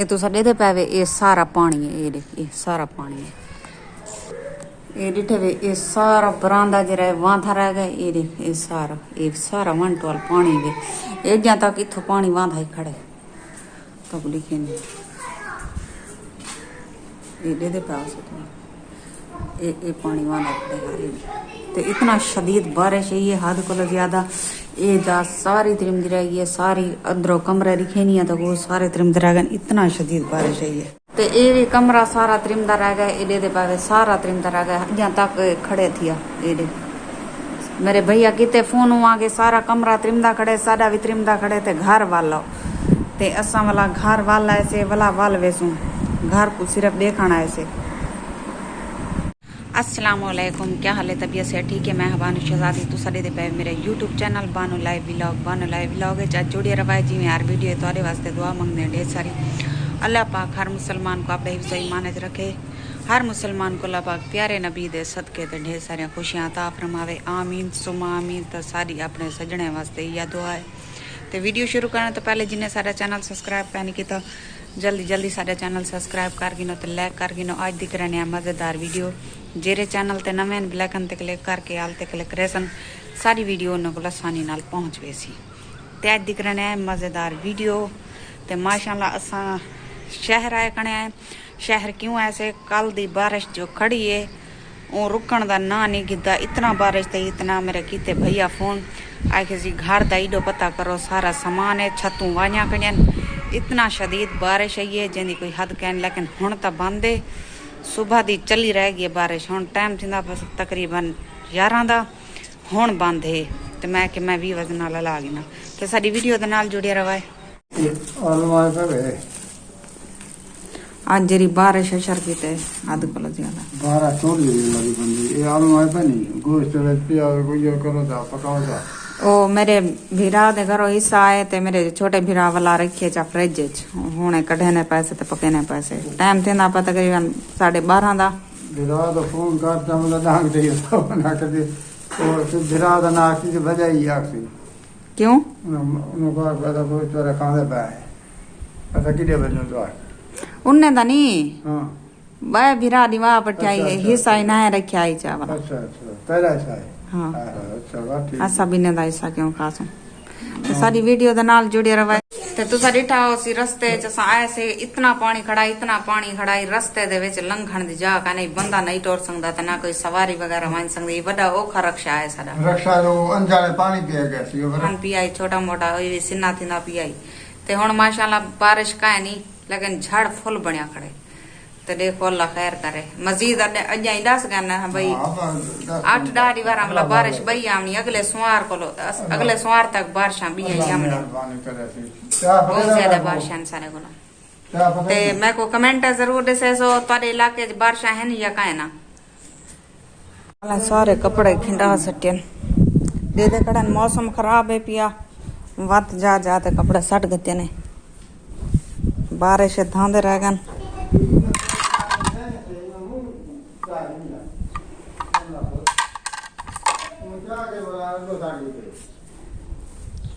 ये तुसा दे पावे ये सारा पानी है, ये देख ये सारा पानी है। ये डिठे वे ये सारा बरामदा जरा वहां था रह गए। ये देख ये सारा वन टोल पानी वे एडिया तक इथो पानी वहां था ही खड़े तब लिखे नहीं ये दे पाओ से ये पानी वहां खड़े तो इतना शदीद बारिश है ये हद को ज्यादा। ये जा सारी त्रिमदी रह गई है, सारी अंदरों कमरे दिखे नहीं है तो वो सारे त्रिमद रह गए। इतना शदीद बारिश है ये तो ये भी कमरा सारा त्रिमदा रह गया। ये दे पावे सारा त्रिमदा रह गया यहाँ तक खड़े थिया। ये मेरे भैया किते फोन हुआ के सारा कमरा त्रिमदा खड़े, सादा भी त्रिमदा खड़े थे घर वाला ते असा वाला घर वाला ऐसे वाला वाल वेसू घर को सिर्फ देखना ऐसे। अस्सलामुअलैकुम, क्या हाल है? तबीयत से ठीक है? मैं बानो शहजादी तो साडे दे पे मेरे YouTube channel Bano live vlog है जुड़े रवाए जी। हर वीडियो थोड़े वास्ते दुआ मंगने ढेर सारी। अल्लाह पाक हर मुसलमान को अपने हिफ्ज़ ईमान च रखे, हर मुसलमान को अल्लाह पाक प्यारे नबी दे सदके ते ढेर सारियां खुशियां अता फरमावे। आमीन सुमा आमीन। तो सारी अपने सजने वास्ते यह दुआ है। तो वीडियो शुरू करने तो पहले जिन्हें सारा चैनल सब्सक्राइब करने की तो जल्दी सारा चैनल सब्सक्राइब कर गिनो तो लाइक कर गिनो। आज दिख रहे हैं मज़ेदार वीडियो जेरे चैनल ते नवे ब्लैकन ते क्लिक करके आल ते क्लिक रेसन सारी वीडियो उन्होंने को आसानी नाल पहुँच वे सी। ते आज दिख रहे हैं मज़ेदार वीडियो। तो माशाल्लाह असा शहर आए कने आए। शहर क्यों ऐसे? कल दी बारिश जो खड़ी है वो रुकण दा ना नहीं गिद्दा। इतना बारिश ते इतना मेरे कीते भैया फोन आखे जी घर दा ईडो पता करो सारा सामान है छतू वाइया कड़ियन। इतना शदीद बारिश है ये जिंदी कोई हद कहन। लेकिन हुण तो बंद है, सुबह दी चली रह गई बारिश। हुण टाइम थींदा तकरीबन 11 दा, हुण बंद है। तो मैं भी वजन नाल ला गिना तो साडी वीडियो दे नाल जुड़े रवाए। आज जरी बारिश असर कीते हद को ज्यादा 12 छोड़ी लगी बंदी। ये आलू आए पे नहीं गोश्त में पिया कोई करो दा पकाओ दा। ओ मेरे भीरा दे घरों हिस्सा आए ते मेरे छोटे भीरा वाला रखिए चा फ्रिज च हुणे कढने पैसे ते पकेने पैसे। टाइम थींदा पा तकरीबन 12:30 दा। भीरा दा फोन करता मतलब डांग दे तो ना कर दे तो भीरा दा ना की बजाई आखी क्यों उन्होंने कहा पता कोई तोरे खांदे पे पता किदे बनो तो उन्ने दा नहीं। हां बाय भीरा दीवा पठाई है हिस्सा ही ना रखिया आई चा वाला। अच्छा तेरा है। हां अच्छा बात ठीक। असा भी ने दा हिस्सा क्यों खासो तो सारी वीडियो दे नाल जुड़े रवाए। ते तुसा डिठा हो सी रस्ते च असा आए से इतना पानी खड़ा रस्ते दे विच लंघण दी जगह का नहीं, बंदा नहीं टोर सकदा ते ना कोई सवारी वगैरह मान सकदी। बड़ा ओखा रक्षा है साडा। रक्षा जो अनजाने पानी पिया गया सी पानी पियाई छोटा मोटा ओई सिन्ना थींदा पियाई। ते हुण माशाल्लाह बारिश का है नहीं लेकिन झाड़ फुल बनया खड़े। तो देखो अल्लाह खैर करे। मजीद अजा ही दस कहना है भाई 8-10 दी बार मतलब बारिश बई आमनी अगले सोमवार तक बारिशां भी आई आमनी बहुत ज्यादा बारिशां सारे को। ते मैं को कमेंट जरूर दसे सो तारे इलाके च बारिशां हैं या काहे ना। सारे कपड़े खिंडा सटियन दे कड़न मौसम खराब है पिया वत जा ते कपड़े सट गते ने बारिश धांदे रह गन।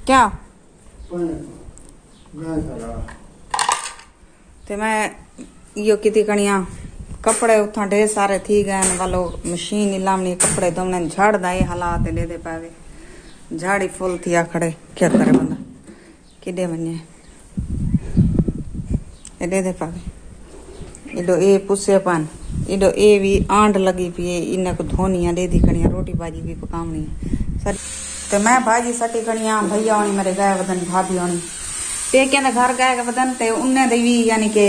क्या ते मैं यो किती कणिया कपड़े उथा ढेर सारे थी गए वालो मशीन इलामनी कपड़े धोने झाड़ दाए हालात दे पावे झाड़ी फुल थिया खड़े। क्या करे बंदा किडे बने दे पावे इडो ए पुसे पान इडो ए भी आंड लगी पिए इन्ने को धोनिया दे दी कणिया रोटी भाजी भी पकावनी सर। तो मैं भाजी सटी कणिया भैया आनी मेरे गाय वदन भाभी आनी पेके ने घर गाय वदन ते उन्ने दे भी यानी के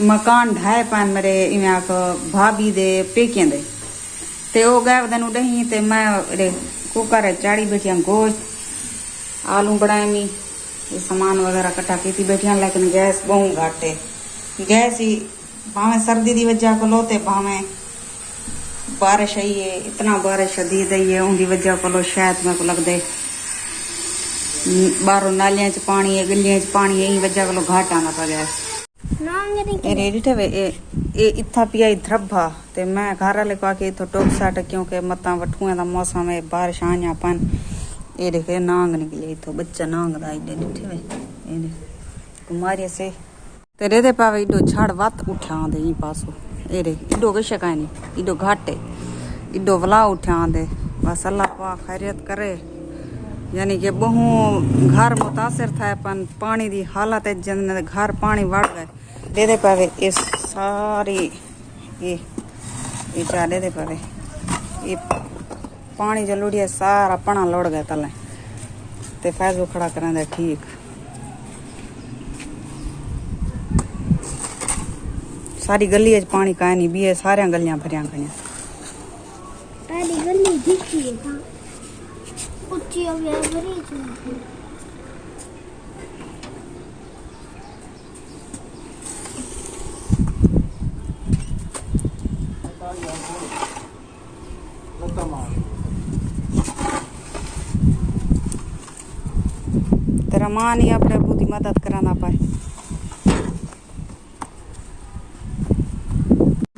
मकान ढाए पान मेरे इवें को भाभी दे पेके दे ते ओ गाय वदन उडही ते मैं रे कुकर चाड़ी बैठिया गोश्त आलू बनाए मी ये सामान वगैरह कट्ठा की बैठिया। लेकिन गैस बहुत घट है। गैस ही भावे सर्दी की वजह को लोते भावे बारिश आई है इतना बारिश शदीद आई है उनकी वजह को शायद मेरे को लगते बाहरों नालियां च पानी है गलियां च पानी है वजह को घाट आना पा गैस। इथा पिया द्रभा ते मैं घर वाले को आके इथो टोक साट क्योंकि मता वठुए का मौसम है बारिश आया पन ये देखे नांग निकले इथो बच्चा नांग दा डिठे वे कुमारी से तेरे दे पावे इडो झाड़ वत उठा दे ई पासो एरे इडो के शकाय नहीं इडो घाटे इडो वला उठा दे बस अल्लाह पाक खैरियत करे यानी कि बहु घर मुतासिर था पन पानी दी हालत है जन घर पानी वड़ गए दे पावे इस सारी ये चारे दे पावे ये पानी जलूड़ी है सारा पना लौड़ गया तले ते फैजू खड़ा करें दे ठीक सारी गली च पानी का नहीं भी है सारिया गलियां भरिया खड़ियां सारी गली दिखती है हां ऊंची हो गया भरी तेरा मां नहीं अपने अबू की मदद कराना पाए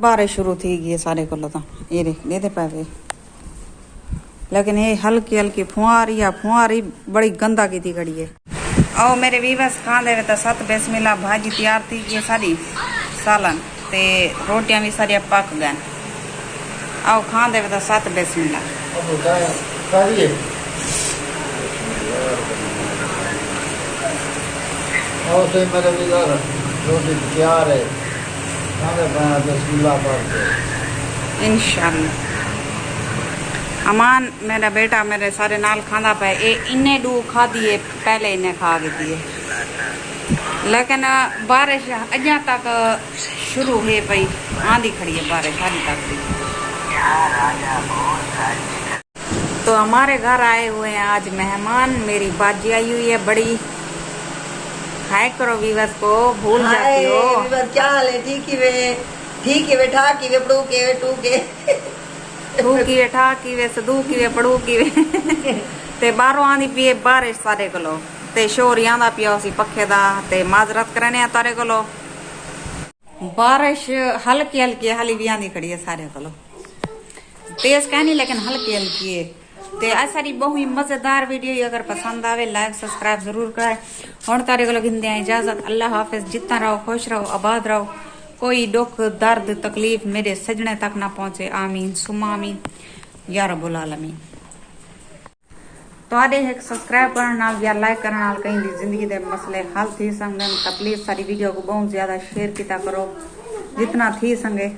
बारिश शुरू थी गई सारे को तो ये दे पावे लेकिन ये हल्की हल्की फुहारी बड़ी गंदा की थी गड़ी है आओ मेरे वीवस खां दे तो 7 बिस्मिल्लाह भाजी तैयार थी गई सारी सालन ते रोटियां भी सारी पक गए आओ खां दे तो 7 बिस्मिल्लाह रोटी तैयार है इंशाल्लाह अमान मेरा बेटा मेरे सारे नाल खांदा पे ए इन्ने डू खा दिए पहले इन्हें खा गई है लेकिन बारिश अजा तक शुरू हुई पई आंधी खड़ी है बारिश आधी तक भी तो हमारे घर आए हुए हैं आज मेहमान मेरी बाजी आई हुई है बड़ी हाय करो वीवस को भूल जाती हो वीवस क्या हाल है ठीक ही वे ठाक ही वे पड़ू के वे टू के तू की वे ठाक की वे सदू की वे पड़ू की वे ते बाहरों आंदी पी बारिश सारे कोलो ते शोर आंदा पिया उसी पखे दा ते माजरत करने तारे कोलो बारिश हल्की हल्की हाली भी आंदी खड़ी है सारे कोलो तेज कहनी लेकिन हल्की हल्की है ते आज सारी बहुत ही मजेदार वीडियो अगर पसंद आवे लाइक सब्सक्राइब जरूर कराए हुण तारे कोलो गिंदे इजाजत अल्लाह हाफिज जितना रहो खुश रहो आबाद रहो कोई दुख दर्द तकलीफ मेरे सजने तक ना पहुंचे आमीन सुमा आमीन या रब्बुल आलमीन तो एक सब्सक्राइब करने नाल या लाइक करने नाल कहीं दी जिंदगी दे मसले हल थी संगे तो प्लीज सारी वीडियो को बहुत ज्यादा शेयर किया करो जितना थी संगे